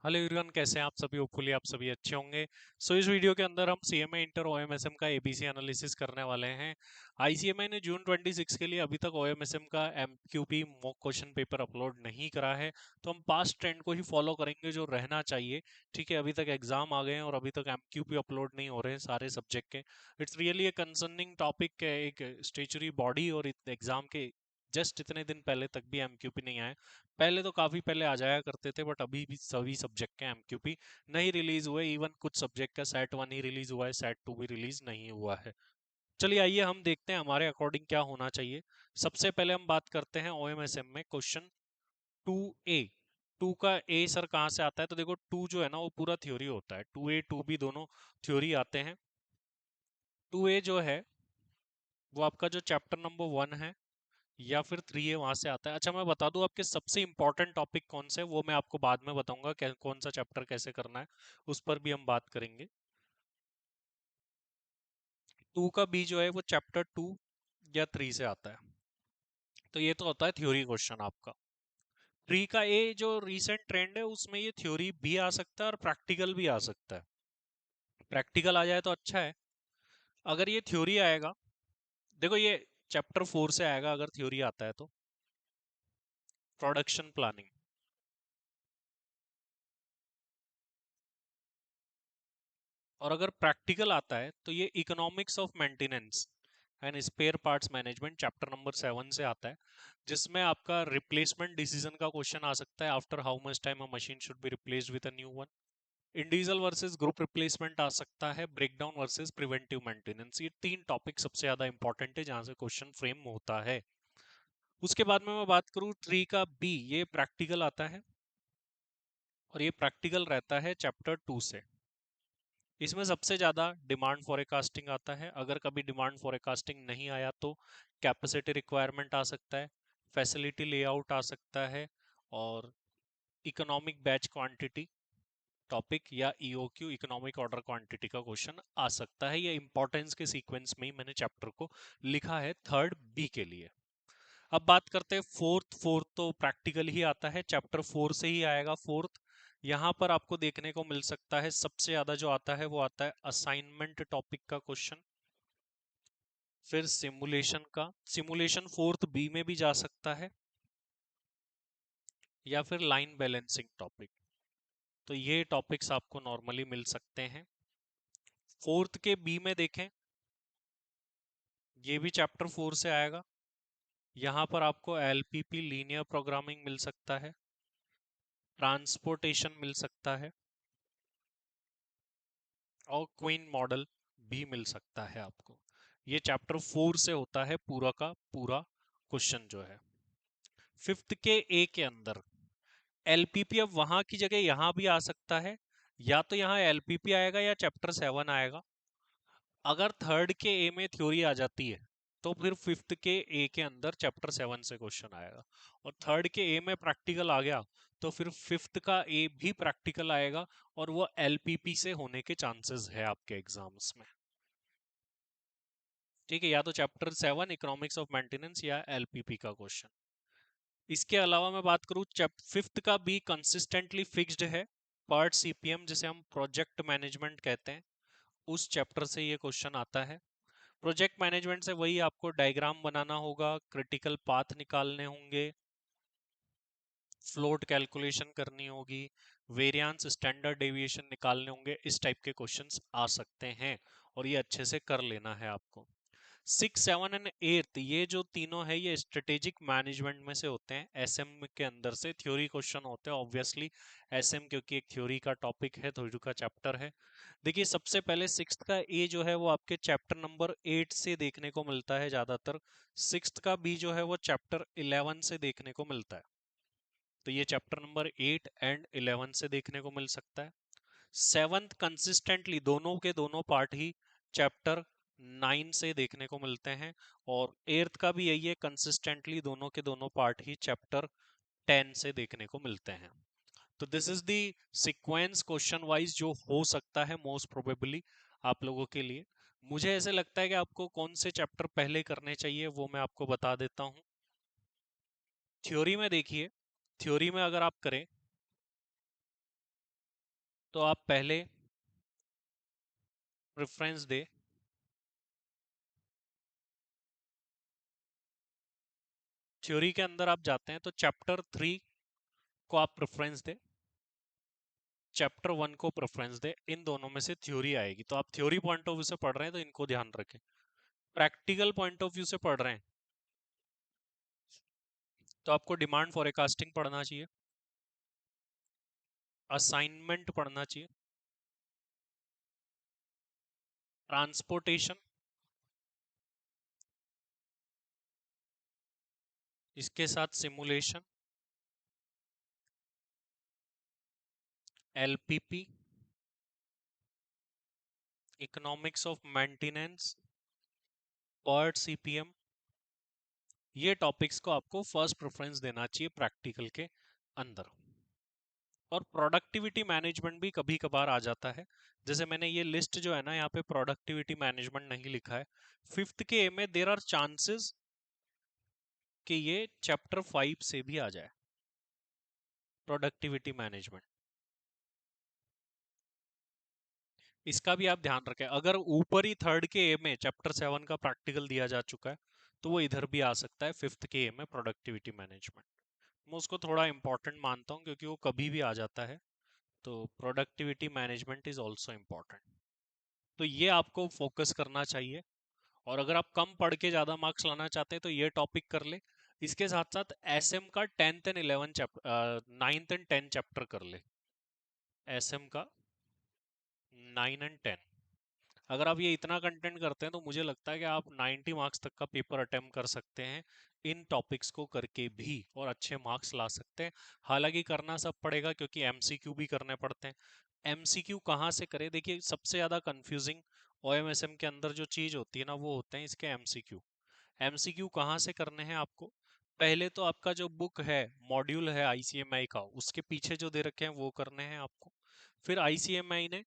Hello everyone, कैसे हैं आप सभी। होपफुली आप सभी अच्छे होंगे। इस वीडियो के अंदर हम सीएमए इंटर ओएमएसएम का एबीसी एनालिसिस करने वाले हैं। आईसीएमआई ने जून 26 के लिए अभी तक ओएमएसएम का MQP mock question paper upload नहीं करा है, तो हम पास्ट ट्रेंड को ही फॉलो करेंगे जो रहना चाहिए। ठीक है, अभी तक एग्जाम आ गए हैं और अभी तक एमक्यूपी अपलोड नहीं हो रहे हैं सारे सब्जेक्ट के। It's really a concerning topic. एक स्टेचुरी बॉडी और एग्जाम के जस्ट इतने दिन पहले तक भी एमक्यूपी नहीं आए। पहले तो काफी पहले आ जाया करते थे, बट अभी भी सभी सब्जेक्ट के एमक्यूपी नहीं रिलीज हुए। इवन कुछ सब्जेक्ट का सेट 1 ही रिलीज हुआ है, सेट 2 भी रिलीज नहीं हुआ है। चलिए आइए हम देखते हैं हमारे अकॉर्डिंग क्या होना चाहिए। सबसे पहले हम बात करते हैं ओएमएसएम में क्वेश्चन 2A। टू का ए सर कहाँ से आता है? तो देखो, टू जो है ना वो पूरा थ्योरी होता है। 2A 2B दोनों थ्योरी आते हैं। 2A जो है वो आपका जो चैप्टर नंबर 1 है या फिर 3 है वहां से आता है। अच्छा, मैं बता दूं आपके सबसे इंपॉर्टेंट टॉपिक कौन से है, वो मैं आपको बाद में बताऊंगा कौन सा चैप्टर कैसे करना है, उस पर भी हम बात करेंगे। 2 का बी जो है वो चैप्टर 2 या 3 से आता है। तो ये तो होता है थ्योरी क्वेश्चन आपका। 3 का ए जो रीसेंट ट्रेंड है उसमें ये थ्योरी भी आ सकता है और प्रैक्टिकल भी आ सकता है। प्रैक्टिकल आ जाए तो अच्छा है। अगर ये थ्योरी आएगा, देखो ये चैप्टर 4 से आएगा अगर थ्योरी आता है तो। Production planning. और अगर प्रैक्टिकल आता है तो ये economics of maintenance and spare parts management chapter number 7 से आता है, जिसमें आपका रिप्लेसमेंट डिसीजन का क्वेश्चन आ सकता है। After how much time a machine should be replaced with a new one. Individual versus group replacement आ सकता है। Breakdown versus preventive maintenance. ये तीन टॉपिक सबसे ज्यादा इंपॉर्टेंट है जहां से क्वेश्चन फ्रेम होता है। उसके बाद में मैं बात करूं ट्री का बी, ये प्रैक्टिकल आता है और ये प्रैक्टिकल रहता है चैप्टर 2 से। इसमें सबसे ज्यादा डिमांड फॉरकास्टिंग आता है। अगर कभी डिमांड फॉरकास्टिंग नहीं आया तो कैपेसिटी रिक्वायरमेंट आ सकता है, फैसिलिटी लेआउट आ सकता है, और इकोनॉमिक बैच क्वांटिटी टॉपिक या ईओक्यू इकोनॉमिक ऑर्डर क्वांटिटी का क्वेश्चन आ सकता है। ये इंपॉर्टेंस के सीक्वेंस में ही मैंने चैप्टर को लिखा है थर्ड बी के लिए। अब बात करते हैं फोर्थ। फोर्थ तो प्रैक्टिकल ही आता है, चैप्टर 4 से ही आएगा फोर्थ। यहां पर आपको देखने को मिल सकता है सबसे ज्यादा जो आता है वो आता है असाइनमेंट टॉपिक का क्वेश्चन, फिर सिमुलेशन का। सिमुलेशन फोर्थ बी में भी जा सकता है, या फिर लाइन बैलेंसिंग टॉपिक। तो ये टॉपिक्स आपको नॉर्मली मिल सकते हैं। फोर्थ के बी में देखें, ये भी चैप्टर 4 से आएगा। यहां पर आपको एलपीपी लीनियर प्रोग्रामिंग मिल सकता है, ट्रांसपोर्टेशन मिल सकता है, और क्वीन मॉडल भी मिल सकता है आपको। ये चैप्टर 4 से होता है पूरा का पूरा क्वेश्चन जो है। फिफ्थ के ए के अंदर एलपीपी अब वहां की जगह यहां भी आ सकता है, या तो यहाँ एलपीपी आएगा या चैप्टर 7 आएगा। अगर थर्ड के ए में थ्योरी आ जाती है तो फिर फिफ्थ के ए के अंदर चैप्टर 7 से क्वेश्चन आएगा। और थर्ड के ए में प्रैक्टिकल आ गया तो फिर फिफ्थ का ए भी प्रैक्टिकल आएगा, और वो एलपीपी से होने के चांसेस है आपके एग्जाम्स में। ठीक है, या तो चैप्टर 7 इकोनॉमिक्स ऑफ मेंटेनेंस या एलपीपी का क्वेश्चन। इसके अलावा मैं बात करूं, फिफ्थ का भी कंसिस्टेंटली फिक्स्ड है। पार्ट सीपीएम जिसे हम प्रोजेक्ट मैनेजमेंट कहते हैं, उस चैप्टर से ये क्वेश्चन आता है। प्रोजेक्ट मैनेजमेंट से वही आपको डायग्राम बनाना होगा, क्रिटिकल पाथ निकालने होंगे, फ्लोट कैलकुलेशन करनी होगी, वेरिएंस स्टैंडर्ड डेविएशन निकालने होंगे। इस टाइप के क्वेश्चंस आ सकते हैं और ये अच्छे से कर लेना है आपको। 6, 7 एंड 8 ये जो तीनों है ये स्ट्रेटेजिक मैनेजमेंट में से होते हैं। एसएम के अंदर से थ्योरी क्वेश्चन होते हैं ऑब्वियसली। एसएम क्योंकि एक थ्योरी का टॉपिक है, थ्योरी का चैप्टर है। देखिए सबसे पहले सिक्स्थ का ए जो है वो आपके चैप्टर नंबर 8 से देखने को मिलता है ज्यादातर। सिक्स्थ का बी जो है वो चैप्टर 11 से देखने को मिलता है। तो ये चैप्टर नंबर 8 एंड 11 से देखने को मिल सकता है। सेवंथ कंसिस्टेंटली दोनों के दोनों पार्ट ही चैप्टर 9 से देखने को मिलते हैं। और एर्थ का भी यही है, कंसिस्टेंटली दोनों के दोनों पार्ट ही चैप्टर 10 से देखने को मिलते हैं। तो this is the sequence question wise जो हो सकता है मोस्ट प्रोबेबली आप लोगों के लिए। मुझे ऐसे लगता है कि आपको कौन से चैप्टर पहले करने चाहिए वो मैं आपको बता देता हूं। थ्योरी में देखिए, थ्योरी में अगर आप करें तो आप पहले प्रेफरेंस दे, थ्योरी के अंदर आप जाते हैं तो चैप्टर 3 को आप प्रेफरेंस दे, चैप्टर 1 को प्रेफरेंस दे, इन दोनों में से थ्योरी आएगी। तो आप थ्योरी पॉइंट ऑफ व्यू से पढ़ रहे हैं तो इनको ध्यान रखें। प्रैक्टिकल पॉइंट ऑफ व्यू से पढ़ रहे हैं तो आपको डिमांड फॉरकास्टिंग पढ़ना चाहिए, असाइनमेंट पढ़ना चाहिए, ट्रांसपोर्टेशन, इसके साथ simulation, LPP, economics of maintenance, PERT CPM, ये टॉपिक्स को आपको फर्स्ट प्रेफरेंस देना चाहिए प्रैक्टिकल के अंदर। और प्रोडक्टिविटी मैनेजमेंट भी कभी कभार आ जाता है, जैसे मैंने ये लिस्ट जो है ना यहाँ पे प्रोडक्टिविटी मैनेजमेंट नहीं लिखा है, फिफ्थ के ए में देर आर चांसेस कि ये चैप्टर 5 से भी आ जाए, प्रोडक्टिविटी मैनेजमेंट। इसका भी आप ध्यान रखें, अगर ऊपर ही थर्ड के ए में चैप्टर 7 का प्रैक्टिकल दिया जा चुका है तो वो इधर भी आ सकता है, फिफ्थ के ए में प्रोडक्टिविटी मैनेजमेंट। मैं उसको थोड़ा इंपॉर्टेंट मानता हूँ क्योंकि वो कभी भी आ जाता है, तो productivity management is also important. तो ये आपको फोकस करना चाहिए। और अगर आप कम पढ़ के ज्यादा मार्क्स लाना चाहते हैं तो ये टॉपिक कर ले, इसके साथ साथ एसएम का 10th and 11 chapter, 9th and 10 chapter कर ले, एसएम का 9 एंड 10। अगर आप ये इतना कंटेंट करते हैं तो मुझे लगता है कि आप 90 मार्क्स तक का पेपर अटेम्प्ट कर सकते हैं इन टॉपिक्स को करके भी, और अच्छे मार्क्स ला सकते हैं। हालांकि करना सब पड़ेगा क्योंकि एमसीक्यू भी करने पड़ते हैं। एमसीक्यू कहाँ से करें, देखिए सबसे ज्यादा कंफ्यूजिंग ओएमएसएम के अंदर जो चीज होती है ना वो होते हैं इसके एमसीक्यू। एमसीक्यू कहाँ से करने हैं आपको, पहले तो आपका जो बुक है, मॉड्यूल है आईसीएमआई का, उसके पीछे जो दे रखे हैं वो करने हैं आपको। फिर आईसीएमआई ने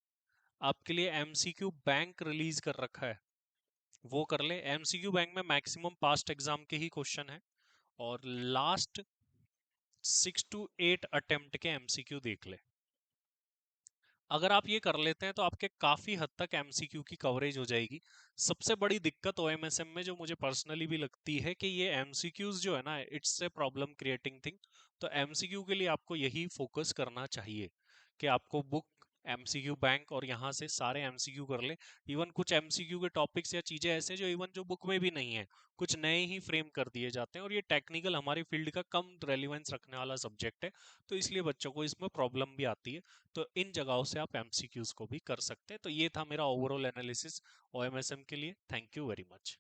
आपके लिए एमसीक्यू बैंक रिलीज कर रखा है, वो कर ले। एमसीक्यू बैंक में मैक्सिमम पास्ट एग्जाम के ही क्वेश्चन है, और लास्ट 6 to 8 अटेम्प्ट के एमसीक्यू देख ले। अगर आप ये कर लेते हैं तो आपके काफी हद तक एमसीक्यू की कवरेज हो जाएगी। सबसे बड़ी दिक्कत ओएमएसएम में जो मुझे पर्सनली भी लगती है कि ये एमसीक्यूज जो है ना, it's a problem creating thing. तो एमसीक्यू के लिए आपको यही फोकस करना चाहिए कि आपको बुक, एमसीक्यू बैंक और यहाँ से सारे एमसीक्यू कर ले। इवन कुछ एमसीक्यू के टॉपिक्स या चीजें ऐसे जो इवन जो बुक में भी नहीं है, कुछ नए ही फ्रेम कर दिए जाते हैं, और ये टेक्निकल हमारी फील्ड का कम रेलिवेंस रखने वाला सब्जेक्ट है, तो इसलिए बच्चों को इसमें प्रॉब्लम भी आती है। तो इन जगहों से आप एमसीक्यूज को भी कर सकते हैं। तो ये था मेरा ओवरऑल एनालिसिस ओएमएसएम के लिए। Thank you very much.